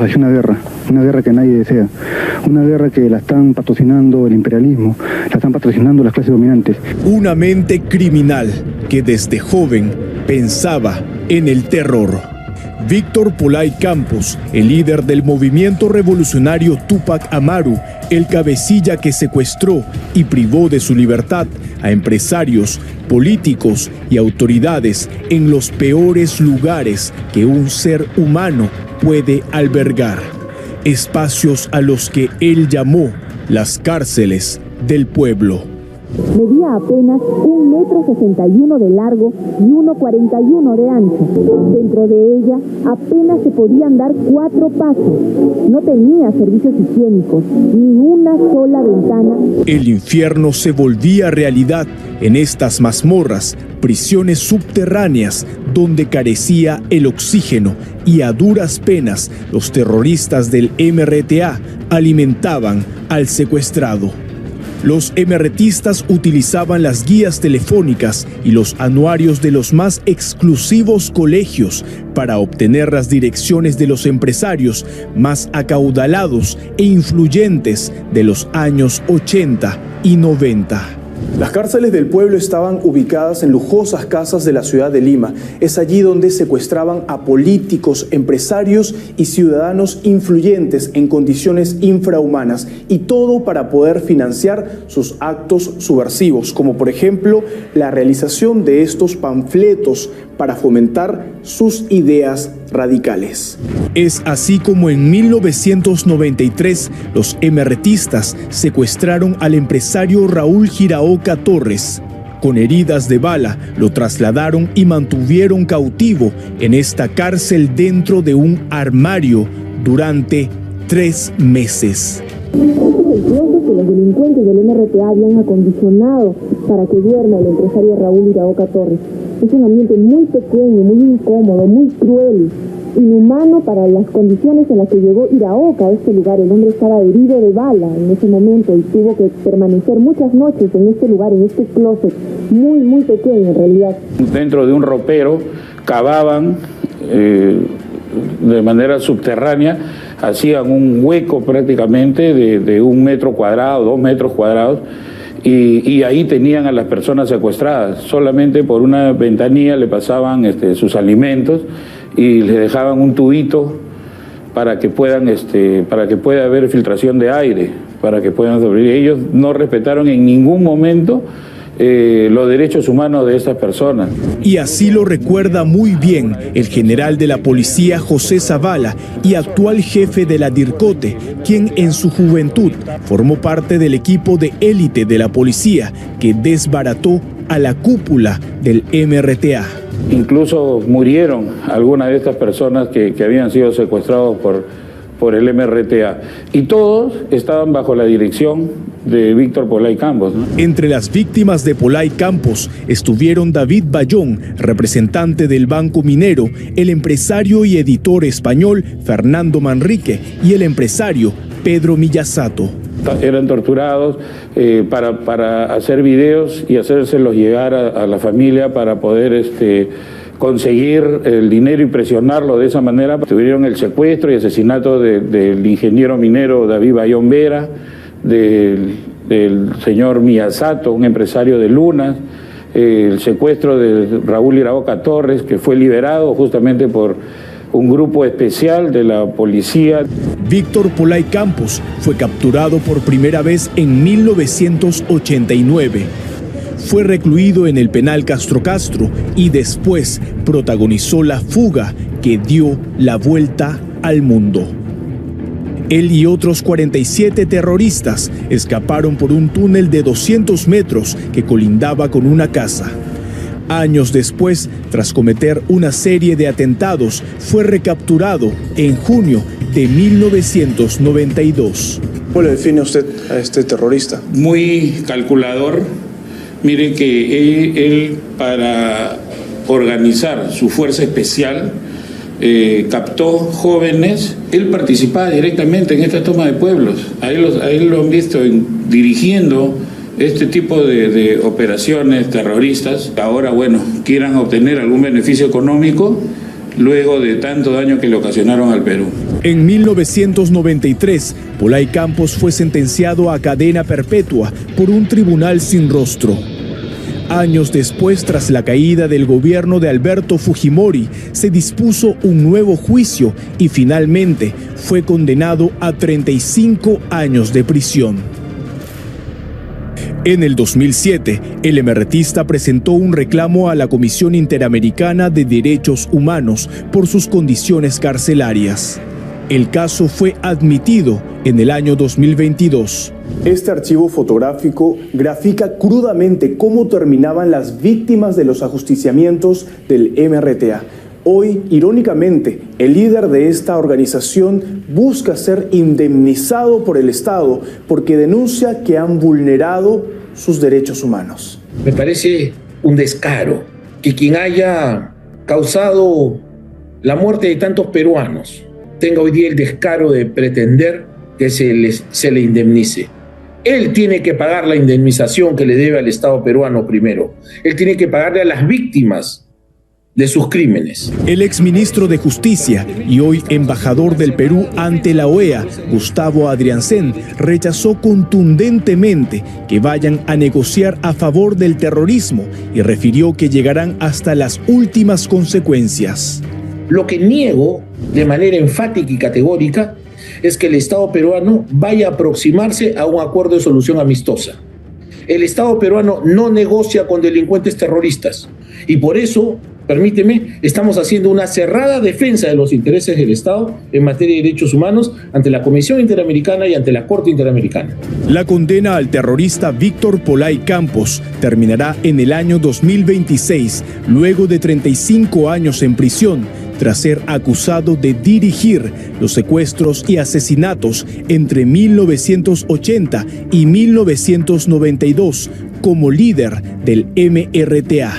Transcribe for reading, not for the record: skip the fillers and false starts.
encaminados hacia una guerra que nadie desea, una guerra que la están patrocinando el imperialismo, la están patrocinando las clases dominantes. Una mente criminal que desde joven pensaba en el terror. Víctor Polay Campos, el líder del movimiento revolucionario Túpac Amaru, el cabecilla que secuestró y privó de su libertad a empresarios, políticos y autoridades en los peores lugares que un ser humano puede albergar. Espacios a los que él llamó las cárceles del pueblo. Medía apenas 1,61 m de largo y 1,41 de ancho. Dentro de ella apenas se podían dar 4 pasos. No tenía servicios higiénicos, ni una sola ventana. El infierno se volvía realidad en estas mazmorras, prisiones subterráneas donde carecía el oxígeno y a duras penas los terroristas del MRTA alimentaban al secuestrado. Los emerretistas utilizaban las guías telefónicas y los anuarios de los más exclusivos colegios para obtener las direcciones de los empresarios más acaudalados e influyentes de los años 80 y 90. Las cárceles del pueblo estaban ubicadas en lujosas casas de la ciudad de Lima. Es allí donde secuestraban a políticos, empresarios y ciudadanos influyentes en condiciones infrahumanas, y todo para poder financiar sus actos subversivos, como por ejemplo la realización de estos panfletos para fomentar sus ideas radicales. Es así como en 1993 los emerretistas secuestraron al empresario Raúl Giraoka Torres. Con heridas de bala lo trasladaron y mantuvieron cautivo en esta cárcel dentro de un armario durante 3 meses. Este es el closet que los delincuentes del MRTA habían acondicionado para que duerma el empresario Raúl Giraoka Torres. Es un ambiente muy pequeño, muy incómodo, muy cruel, inhumano para las condiciones en las que llegó Giraoka a este lugar. El hombre estaba herido de bala en ese momento y tuvo que permanecer muchas noches en este lugar, en este closet, muy pequeño en realidad. Dentro de un ropero cavaban de manera subterránea, hacían un hueco prácticamente de 1 metro cuadrado, 2 metros cuadrados, y ahí tenían a las personas secuestradas. Solamente por una ventanilla le pasaban sus alimentos y les dejaban un tubito para que puedan para que pueda haber filtración de aire, para que puedan sobrevivir. Ellos no respetaron en ningún momento los derechos humanos de estas personas. Y así lo recuerda muy bien el general de la policía José Zavala y actual jefe de la DIRCOTE, quien en su juventud formó parte del equipo de élite de la policía que desbarató a la cúpula del MRTA. Incluso murieron algunas de estas personas que habían sido secuestrados por el MRTA, y todos estaban bajo la dirección de Víctor Polay Campos, ¿no? Entre las víctimas de Polay Campos estuvieron David Bayón, representante del Banco Minero, el empresario y editor español Fernando Manrique y el empresario Pedro Miyasato. Eran torturados para hacer videos y hacérselos llegar a la familia para poder conseguir el dinero y presionarlo de esa manera. Tuvieron el secuestro y asesinato del ingeniero minero David Bayón Vera, del señor Miyasato, un empresario de Lunas, el secuestro de Raúl Giraoka Torres, que fue liberado justamente por un grupo especial de la policía. Víctor Polay Campos fue capturado por primera vez en 1989. Fue recluido en el penal Castro Castro y después protagonizó la fuga que dio la vuelta al mundo. Él y otros 47 terroristas escaparon por un túnel de 200 metros que colindaba con una casa. Años después, tras cometer una serie de atentados, fue recapturado en junio de 1992. ¿Cómo le define usted a este terrorista? Muy calculador. Mire que él para organizar su fuerza especial captó jóvenes. Él participaba directamente en esta toma de pueblos. A él lo han visto dirigiendo este tipo de operaciones terroristas. Ahora, bueno, quieran obtener algún beneficio económico, luego de tanto daño que le ocasionaron al Perú. En 1993, Pollay Campos fue sentenciado a cadena perpetua por un tribunal sin rostro. Años después, tras la caída del gobierno de Alberto Fujimori, se dispuso un nuevo juicio y finalmente fue condenado a 35 años de prisión. En el 2007, el emeretista presentó un reclamo a la Comisión Interamericana de Derechos Humanos por sus condiciones carcelarias. El caso fue admitido en el año 2022. Este archivo fotográfico grafica crudamente cómo terminaban las víctimas de los ajusticiamientos del MRTA. Hoy, irónicamente, el líder de esta organización busca ser indemnizado por el Estado porque denuncia que han vulnerado sus derechos humanos. Me parece un descaro que quien haya causado la muerte de tantos peruanos tenga hoy día el descaro de pretender que se le indemnice. Él tiene que pagar la indemnización que le debe al Estado peruano primero. Él tiene que pagarle a las víctimas de sus crímenes. El exministro de Justicia y hoy embajador del Perú ante la OEA, Gustavo Adrianzen, rechazó contundentemente que vayan a negociar a favor del terrorismo y refirió que llegarán hasta las últimas consecuencias. Lo que niego de manera enfática y categórica es que el Estado peruano vaya a aproximarse a un acuerdo de solución amistosa. El Estado peruano no negocia con delincuentes terroristas y por eso, permíteme, estamos haciendo una cerrada defensa de los intereses del Estado en materia de derechos humanos ante la Comisión Interamericana y ante la Corte Interamericana. La condena al terrorista Víctor Pollay Campos terminará en el año 2026, luego de 35 años en prisión, tras ser acusado de dirigir los secuestros y asesinatos entre 1980 y 1992 como líder del MRTA.